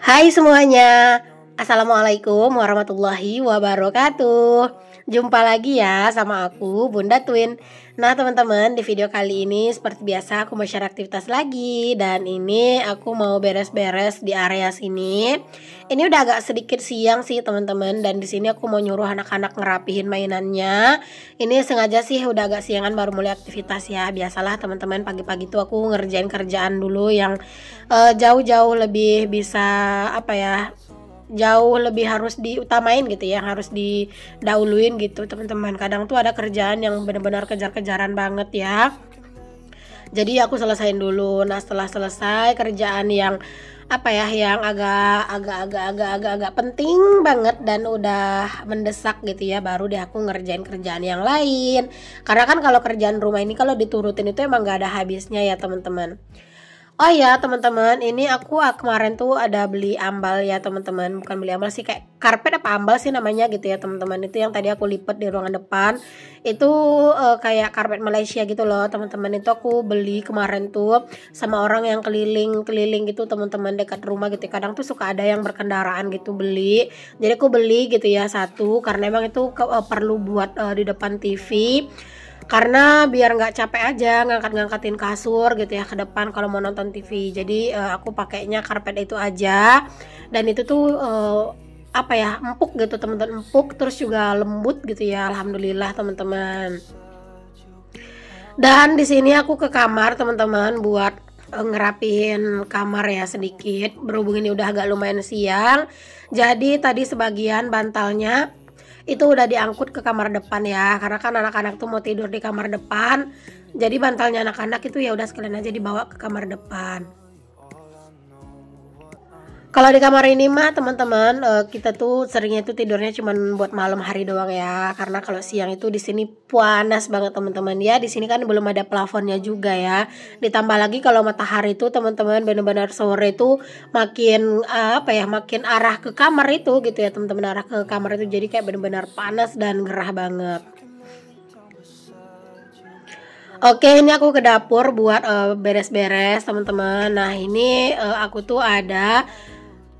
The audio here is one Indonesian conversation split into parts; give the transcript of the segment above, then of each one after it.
Hai semuanya, Assalamualaikum warahmatullahi wabarakatuh. Jumpa lagi ya sama aku Bunda Twin. Nah teman-teman, di video kali ini seperti biasa aku mau share aktivitas lagi. Dan ini aku mau beres-beres di area sini. Ini udah agak sedikit siang sih teman-teman. Dan di sini aku mau nyuruh anak-anak ngerapihin mainannya. Ini sengaja sih udah agak siangan baru mulai aktivitas ya. Biasalah teman-teman, pagi-pagi tuh aku ngerjain kerjaan dulu yang jauh-jauh lebih bisa jauh lebih harus diutamain gitu ya, harus didahuluin gitu teman-teman. Kadang tuh ada kerjaan yang benar-benar kejar-kejaran banget ya, jadi aku selesain dulu. Nah setelah selesai kerjaan yang yang agak penting banget dan udah mendesak gitu ya, baru deh aku ngerjain kerjaan yang lain. Karena kan kalau kerjaan rumah ini kalau diturutin itu emang gak ada habisnya ya teman-teman. Oh ya teman-teman, ini aku kemarin tuh ada beli ambal ya teman-teman. Bukan beli ambal sih, kayak karpet apa ambal sih namanya gitu ya teman-teman. Itu yang tadi aku lipat di ruangan depan. Itu kayak karpet Malaysia gitu loh teman-teman. Itu aku beli kemarin tuh sama orang yang keliling-keliling gitu teman-teman, dekat rumah gitu. Kadang tuh suka ada yang berkendaraan gitu beli. Jadi aku beli gitu ya satu, karena emang itu perlu buat di depan TV. Karena biar nggak capek aja ngangkatin kasur gitu ya ke depan kalau mau nonton TV. Jadi aku pakainya karpet itu aja. Dan itu tuh empuk gitu teman-teman, empuk terus juga lembut gitu ya, alhamdulillah teman-teman. Dan di sini aku ke kamar teman-teman buat ngerapihin kamar ya sedikit. Berhubung ini udah agak lumayan siang, jadi tadi sebagian bantalnya itu udah diangkut ke kamar depan ya, karena kan anak-anak tuh mau tidur di kamar depan. Jadi bantalnya anak-anak itu ya udah sekalian aja dibawa ke kamar depan. Kalau di kamar ini mah teman-teman, kita tuh seringnya itu tidurnya cuman buat malam hari doang ya. Karena kalau siang itu di sini panas banget teman-teman ya. Di sini kan belum ada plafonnya juga ya. Ditambah lagi kalau matahari itu teman-teman benar-benar sore itu makin makin arah ke kamar itu gitu ya teman-teman, arah ke kamar itu, jadi kayak benar-benar panas dan gerah banget. Oke, ini aku ke dapur buat beres-beres teman-teman. Nah ini aku tuh ada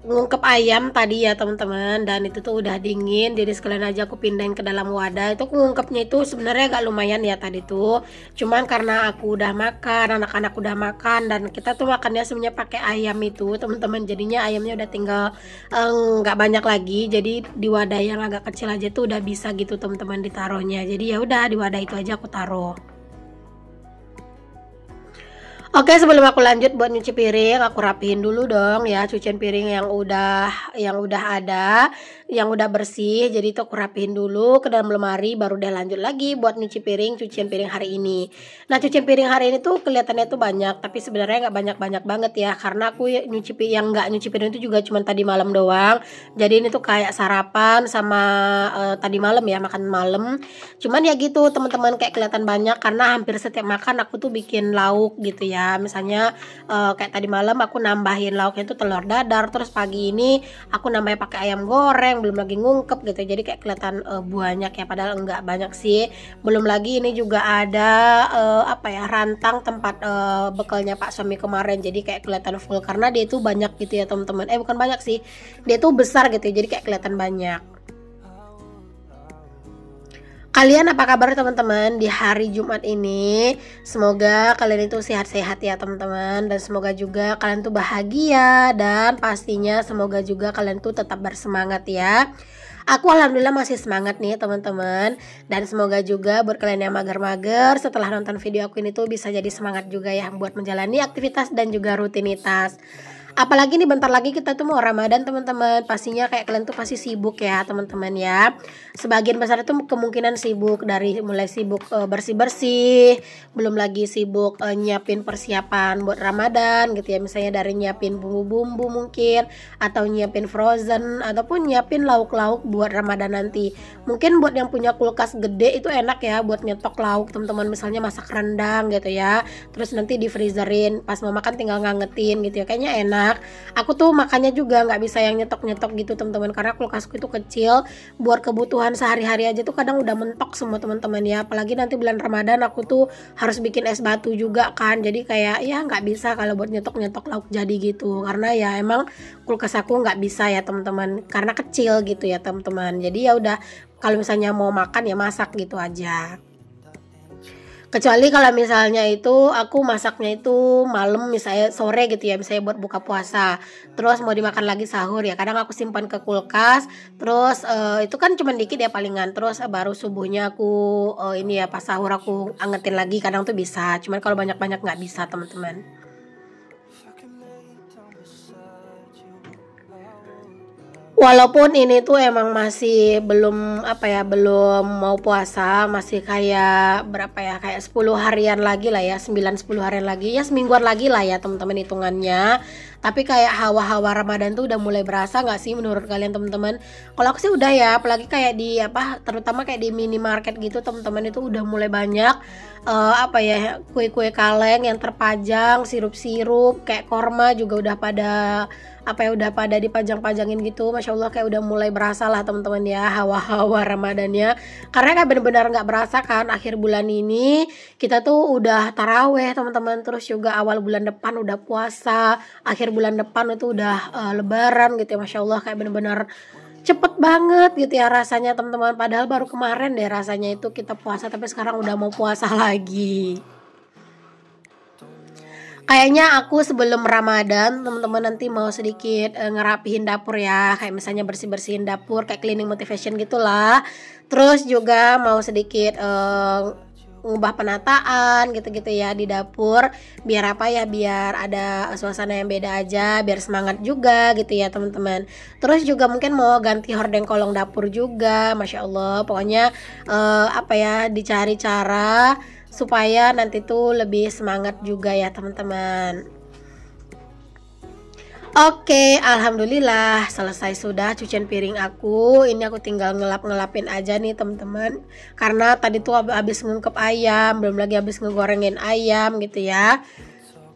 ngungkep ayam tadi ya teman-teman, dan itu tuh udah dingin, jadi sekalian aja aku pindahin ke dalam wadah. Itu ngungkepnya itu sebenarnya agak lumayan ya tadi tuh, cuman karena aku udah makan, anak-anak udah makan, dan kita tuh makannya sebenarnya pakai ayam itu teman-teman, jadinya ayamnya udah tinggal nggak banyak lagi. Jadi di wadah yang agak kecil aja tuh udah bisa gitu teman-teman ditaruhnya. Jadi ya udah di wadah itu aja aku taruh. Oke, sebelum aku lanjut buat nyuci piring, aku rapihin dulu dong ya cucian piring yang udah ada, yang udah bersih. Jadi itu aku rapihin dulu ke dalam lemari, baru deh lanjut lagi buat nyuci piring, cucian piring hari ini. Nah, cucian piring hari ini tuh kelihatannya tuh banyak, tapi sebenarnya nggak banyak-banyak banget ya, karena aku yang nggak nyuci piring itu juga cuma tadi malam doang. Jadi ini tuh kayak sarapan sama tadi malam ya, makan malam. Cuman ya gitu teman-teman, kayak kelihatan banyak karena hampir setiap makan aku tuh bikin lauk gitu ya. Misalnya kayak tadi malam aku nambahin lauknya itu telur dadar, terus pagi ini aku nambahin pakai ayam goreng, belum lagi ngungkep gitu. Jadi kayak kelihatan banyak ya, padahal enggak banyak sih. Belum lagi ini juga ada rantang tempat bekalnya Pak suami kemarin. Jadi kayak kelihatan full karena dia itu banyak gitu ya teman-teman. Bukan banyak sih, dia tuh besar gitu ya, jadi kayak kelihatan banyak. Kalian apa kabar teman-teman di hari Jumat ini? Semoga kalian itu sehat-sehat ya teman-teman, dan semoga juga kalian tuh bahagia, dan pastinya semoga juga kalian tuh tetap bersemangat ya. Aku alhamdulillah masih semangat nih teman-teman, dan semoga juga buat kalian yang mager-mager setelah nonton video aku ini tuh bisa jadi semangat juga ya buat menjalani aktivitas dan juga rutinitas. Apalagi nih bentar lagi kita tuh mau Ramadan teman-teman. Pastinya kayak kalian tuh pasti sibuk ya teman-teman ya. Sebagian besar itu kemungkinan sibuk, dari mulai sibuk bersih-bersih, belum lagi sibuk nyiapin persiapan buat Ramadan gitu ya. Misalnya dari nyiapin bumbu-bumbu mungkin, atau nyiapin frozen, ataupun nyiapin lauk-lauk buat Ramadan nanti. Mungkin buat yang punya kulkas gede itu enak ya buat nyetok lauk teman-teman, misalnya masak rendang gitu ya. Terus nanti di freezerin, pas mau makan tinggal ngangetin gitu ya. Kayaknya enak masak. Aku tuh makannya juga nggak bisa yang nyetok-nyetok gitu teman-teman, karena kulkasku itu kecil. Buat kebutuhan sehari-hari aja tuh kadang udah mentok semua teman-teman ya. Apalagi nanti bulan Ramadan aku tuh harus bikin es batu juga kan. Jadi kayak ya nggak bisa kalau buat nyetok-nyetok lauk jadi gitu. Karena ya emang kulkas aku nggak bisa ya teman-teman, karena kecil gitu ya teman-teman. Jadi ya udah, kalau misalnya mau makan ya masak gitu aja. Kecuali kalau misalnya itu aku masaknya itu malam, misalnya sore gitu ya, misalnya buat buka puasa. Terus mau dimakan lagi sahur ya, kadang aku simpan ke kulkas. Terus itu kan cuma dikit ya palingan. Terus baru subuhnya aku ini ya pas sahur aku angetin lagi, kadang tuh bisa. Cuman kalau banyak-banyak nggak bisa teman-teman. Walaupun ini tuh emang masih belum apa ya, belum mau puasa, masih kayak berapa ya, kayak 10 harian lagi lah ya, 9-10 harian lagi ya, semingguan lagi lah ya teman-teman hitungannya. Tapi kayak hawa-hawa Ramadan tuh udah mulai berasa nggak sih menurut kalian teman-teman? Kalau aku sih udah ya, apalagi kayak di apa, terutama kayak di minimarket gitu teman-teman, itu udah mulai banyak apa ya, kue-kue kaleng yang terpajang, sirup-sirup kayak korma juga udah pada apa ya, udah pada dipajang-pajangin gitu. Masya Allah, kayak udah mulai berasa lah teman-teman ya hawa-hawa Ramadannya, karena kan bener-bener nggak berasa kan akhir bulan ini kita tuh udah taraweh teman-teman. Terus juga awal bulan depan udah puasa, akhir bulan depan itu udah lebaran gitu ya. Masya Allah, kayak bener-bener cepet banget gitu ya rasanya teman-teman. Padahal baru kemarin deh rasanya itu kita puasa, tapi sekarang udah mau puasa lagi. Kayaknya aku sebelum Ramadan teman-teman nanti mau sedikit ngerapihin dapur ya, kayak misalnya bersih-bersihin dapur, kayak cleaning motivation gitulah. Terus juga mau sedikit ngubah penataan gitu-gitu ya di dapur, biar apa ya, biar ada suasana yang beda aja, biar semangat juga gitu ya teman-teman. Terus juga mungkin mau ganti hordeng kolong dapur juga. Masya Allah, pokoknya apa ya, dicari cara supaya nanti tuh lebih semangat juga ya teman-teman. Oke, alhamdulillah selesai sudah cucian piring aku. Ini aku tinggal ngelap-ngelapin aja nih teman-teman. Karena tadi tuh habis ngungkep ayam, belum lagi habis ngegorengin ayam gitu ya.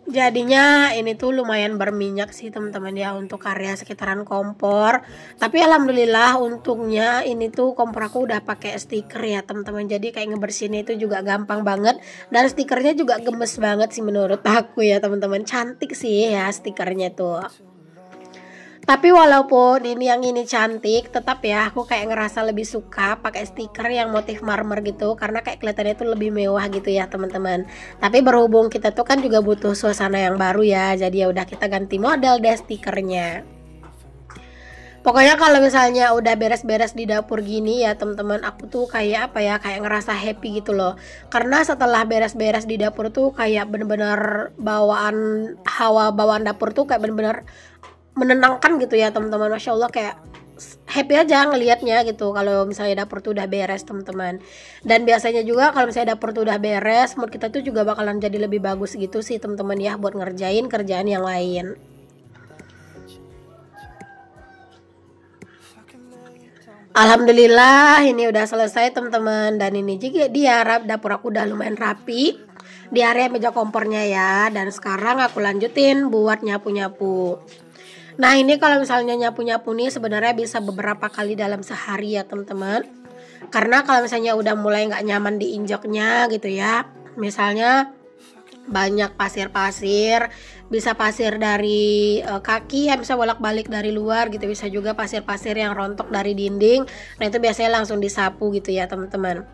Jadinya ini tuh lumayan berminyak sih teman-teman ya untuk area sekitaran kompor. Tapi alhamdulillah untungnya ini tuh kompor aku udah pakai stiker ya teman-teman. Jadi kayak ngebersihinnya itu juga gampang banget, dan stikernya juga gemes banget sih menurut aku ya teman-teman. Cantik sih ya stikernya tuh. Tapi walaupun ini cantik, tetap ya aku kayak ngerasa lebih suka pakai stiker yang motif marmer gitu, karena kayak kelihatannya itu lebih mewah gitu ya teman-teman. Tapi berhubung kita tuh kan juga butuh suasana yang baru ya, jadi ya udah kita ganti model deh stikernya. Pokoknya kalau misalnya udah beres-beres di dapur gini ya teman-teman, aku tuh kayak apa ya, kayak ngerasa happy gitu loh. Karena setelah beres-beres di dapur tuh kayak bener-bener hawa bawaan dapur tuh kayak bener-bener menenangkan gitu ya teman-teman. Masya Allah, kayak happy aja ngelihatnya gitu kalau misalnya dapur tuh udah beres teman-teman. Dan biasanya juga kalau misalnya dapur tuh udah beres, mood kita tuh juga bakalan jadi lebih bagus gitu sih teman-teman ya, buat ngerjain kerjaan yang lain. Alhamdulillah ini udah selesai teman-teman, dan ini juga dia dapur aku udah lumayan rapi di area meja kompornya ya. Dan sekarang aku lanjutin buat nyapu-nyapu. Nah ini kalau misalnya nyapu-nyapu nih sebenarnya bisa beberapa kali dalam sehari ya teman-teman. Karena kalau misalnya udah mulai nggak nyaman diinjaknya gitu ya, misalnya banyak pasir-pasir, bisa pasir dari kaki yang bisa bolak-balik dari luar gitu, bisa juga pasir-pasir yang rontok dari dinding. Nah itu biasanya langsung disapu gitu ya teman-teman.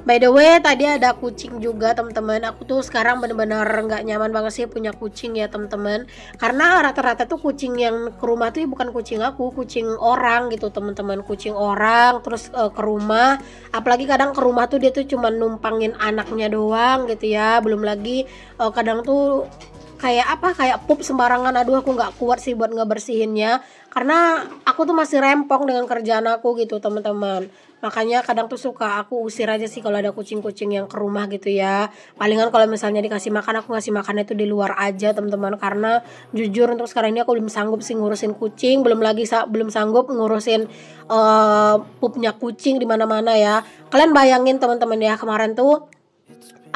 By the way, tadi ada kucing juga teman-teman. Aku tuh sekarang bener-bener nggak nyaman banget sih punya kucing ya teman-teman. Karena rata-rata tuh kucing yang ke rumah tuh bukan kucing aku, kucing orang gitu teman-teman. Kucing orang terus ke rumah. Apalagi kadang ke rumah tuh dia tuh cuma numpangin anaknya doang gitu ya. Belum lagi kadang tuh kayak apa, kayak pup sembarangan. Aduh, aku nggak kuat sih buat ngebersihinnya, karena aku tuh masih rempong dengan kerjaan aku gitu teman-teman. Makanya kadang tuh suka aku usir aja sih kalau ada kucing-kucing yang ke rumah gitu ya. Palingan kalau misalnya dikasih makan, aku ngasih makannya itu di luar aja teman-teman. Karena jujur untuk sekarang ini aku belum sanggup sih ngurusin kucing, belum lagi belum sanggup ngurusin pupnya kucing di mana-mana ya. Kalian bayangin teman-teman ya, kemarin tuh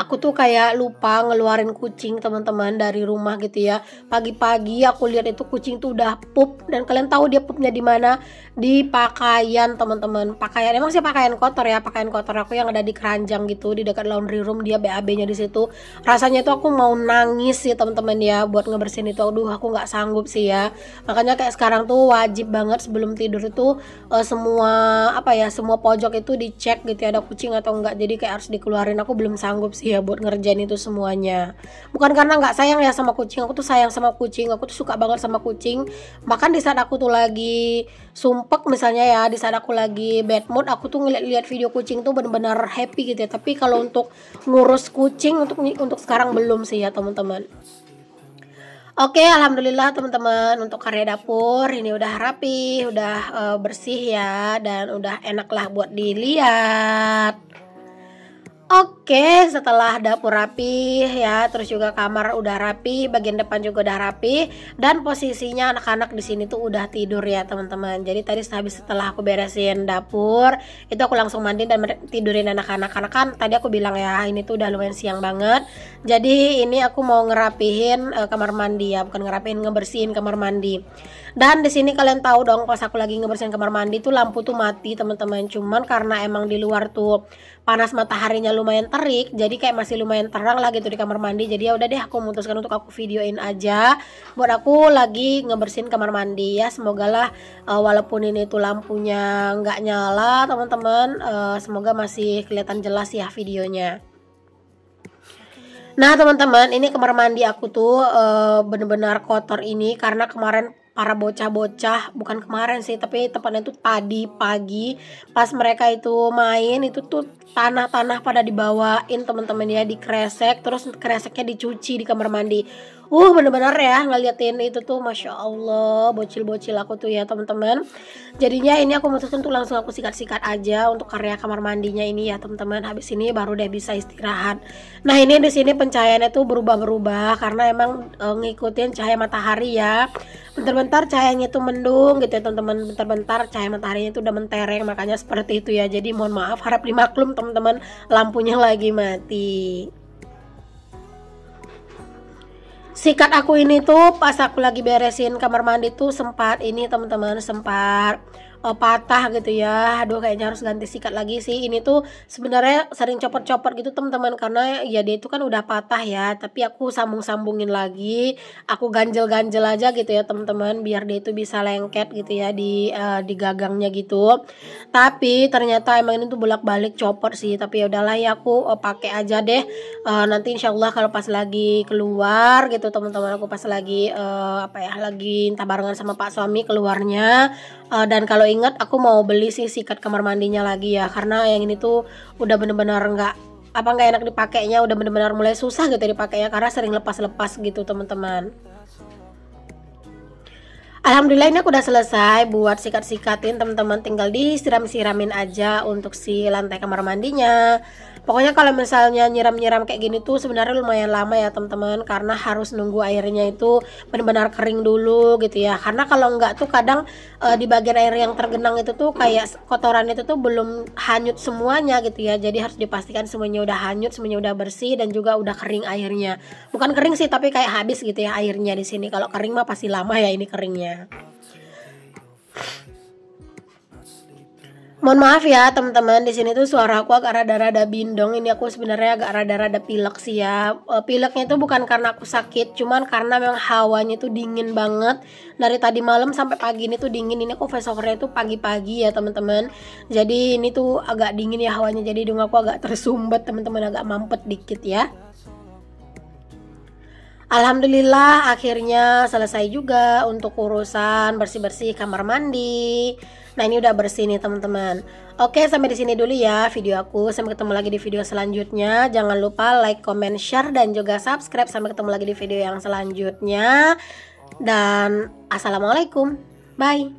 aku tuh kayak lupa ngeluarin kucing teman-teman dari rumah gitu ya. Pagi-pagi aku lihat itu kucing tuh udah pup, dan kalian tahu dia pupnya di mana? Di pakaian teman-teman. Pakaian, emang sih pakaian kotor ya, pakaian kotor aku yang ada di keranjang gitu di dekat laundry room, dia BAB-nya di situ. Rasanya tuh aku mau nangis sih teman-teman ya buat ngebersihin itu. Aduh, aku nggak sanggup sih ya. Makanya kayak sekarang tuh wajib banget sebelum tidur itu semua semua pojok itu dicek gitu ya, ada kucing atau enggak. Jadi kayak harus dikeluarin. Aku belum sanggup sih ya buat ngerjain itu semuanya. Bukan karena nggak sayang ya sama kucing, aku tuh sayang sama kucing, aku tuh suka banget sama kucing. Bahkan di saat aku tuh lagi sumpek misalnya ya, di saat aku lagi bad mood, aku tuh ngeliat video kucing tuh benar-benar happy gitu ya. Tapi kalau untuk ngurus kucing untuk sekarang belum sih ya teman-teman. Oke, alhamdulillah teman-teman, untuk karya dapur ini udah rapi, udah bersih ya, dan udah enak lah buat dilihat. Oke, setelah dapur rapi ya, terus juga kamar udah rapi, bagian depan juga udah rapi, dan posisinya anak-anak di sini tuh udah tidur ya teman-teman. Jadi tadi setelah aku beresin dapur, itu aku langsung mandi dan tidurin anak-anak. Karena kan tadi aku bilang ya, ini tuh udah lumayan siang banget. Jadi ini aku mau ngerapihin kamar mandi ya, bukan ngerapihin, ngebersihin kamar mandi. Dan di sini kalian tahu dong, pas aku lagi ngebersihin kamar mandi tuh lampu tuh mati teman-teman. Cuman karena emang di luar tuh panas mataharinya lumayan terik, jadi kayak masih lumayan terang lah gitu di kamar mandi. Jadi ya udah deh, aku memutuskan untuk aku videoin aja buat aku lagi ngebersihin kamar mandi ya. Semoga lah walaupun ini tuh lampunya nggak nyala teman-teman, semoga masih kelihatan jelas ya videonya. Nah teman-teman, ini kamar mandi aku tuh bener-bener kotor ini karena kemarin para bocah-bocah, bukan kemarin sih, tapi tepatnya itu tadi pagi pas mereka itu main, itu tuh tanah-tanah pada dibawain teman-teman ya, dikresek, terus kreseknya dicuci di kamar mandi. Bener-bener ya ngeliatin itu tuh, masya Allah, bocil-bocil aku tuh ya teman-teman. Jadinya ini aku memutuskan tuh langsung aku sikat-sikat aja untuk karya kamar mandinya ini ya teman-teman. Habis ini baru deh bisa istirahat. Nah ini di sini pencahayaannya tuh berubah-berubah karena emang ngikutin cahaya matahari ya. Bentar-bentar cahayanya tuh mendung gitu ya teman-teman, bentar-bentar cahaya mataharinya tuh udah mentereng, makanya seperti itu ya. Jadi mohon maaf, harap dimaklum teman-teman, lampunya lagi mati. Sikat aku ini tuh pas aku lagi beresin kamar mandi tuh sempat ini teman-teman, sempat patah gitu ya. Aduh, kayaknya harus ganti sikat lagi sih. Ini tuh sebenarnya sering copot-copot gitu teman-teman, karena ya dia itu kan udah patah ya, tapi aku sambung-sambungin lagi, aku ganjel-ganjel aja gitu ya teman-teman, biar dia itu bisa lengket gitu ya di gagangnya gitu. Tapi ternyata emang ini tuh bolak-balik copot sih, tapi ya udahlah ya, aku pakai aja deh. Nanti insyaallah kalau pas lagi keluar gitu teman-teman, aku pas lagi lagi entah barengan sama Pak suami keluarnya, dan kalau ingat aku mau beli sih sikat kamar mandinya lagi ya, karena yang ini tuh udah bener-bener nggak enak dipakainya, udah bener-bener mulai susah gitu dipakainya karena sering lepas-lepas gitu teman-teman. Alhamdulillah ini aku udah selesai buat sikat-sikatin teman-teman, tinggal disiram-siramin aja untuk si lantai kamar mandinya. Pokoknya kalau misalnya nyiram-nyiram kayak gini tuh sebenarnya lumayan lama ya teman-teman, karena harus nunggu airnya itu benar-benar kering dulu gitu ya. Karena kalau enggak tuh kadang di bagian air yang tergenang itu tuh kayak kotoran itu tuh belum hanyut semuanya gitu ya. Jadi harus dipastikan semuanya udah hanyut, semuanya udah bersih, dan juga udah kering airnya. Bukan kering sih, tapi kayak habis gitu ya airnya di sini. Kalau kering mah pasti lama ya ini keringnya. Mohon maaf ya teman-teman, di sini tuh suara aku agak rada-rada bindong. Ini aku sebenarnya agak rada-rada pilek sih ya. Pileknya itu bukan karena aku sakit, cuman karena memang hawanya tuh dingin banget. Dari tadi malam sampai pagi ini tuh dingin. Ini aku voice overnya tuh pagi-pagi ya teman-teman. Jadi ini tuh agak dingin ya hawanya. Jadi hidung aku agak tersumbat teman-teman, agak mampet dikit ya. Alhamdulillah akhirnya selesai juga untuk urusan bersih-bersih kamar mandi. Nah ini udah bersih nih teman-teman. Oke, sampai di sini dulu ya video aku. Sampai ketemu lagi di video selanjutnya. Jangan lupa like, comment, share, dan juga subscribe. Sampai ketemu lagi di video yang selanjutnya. Dan assalamualaikum. Bye.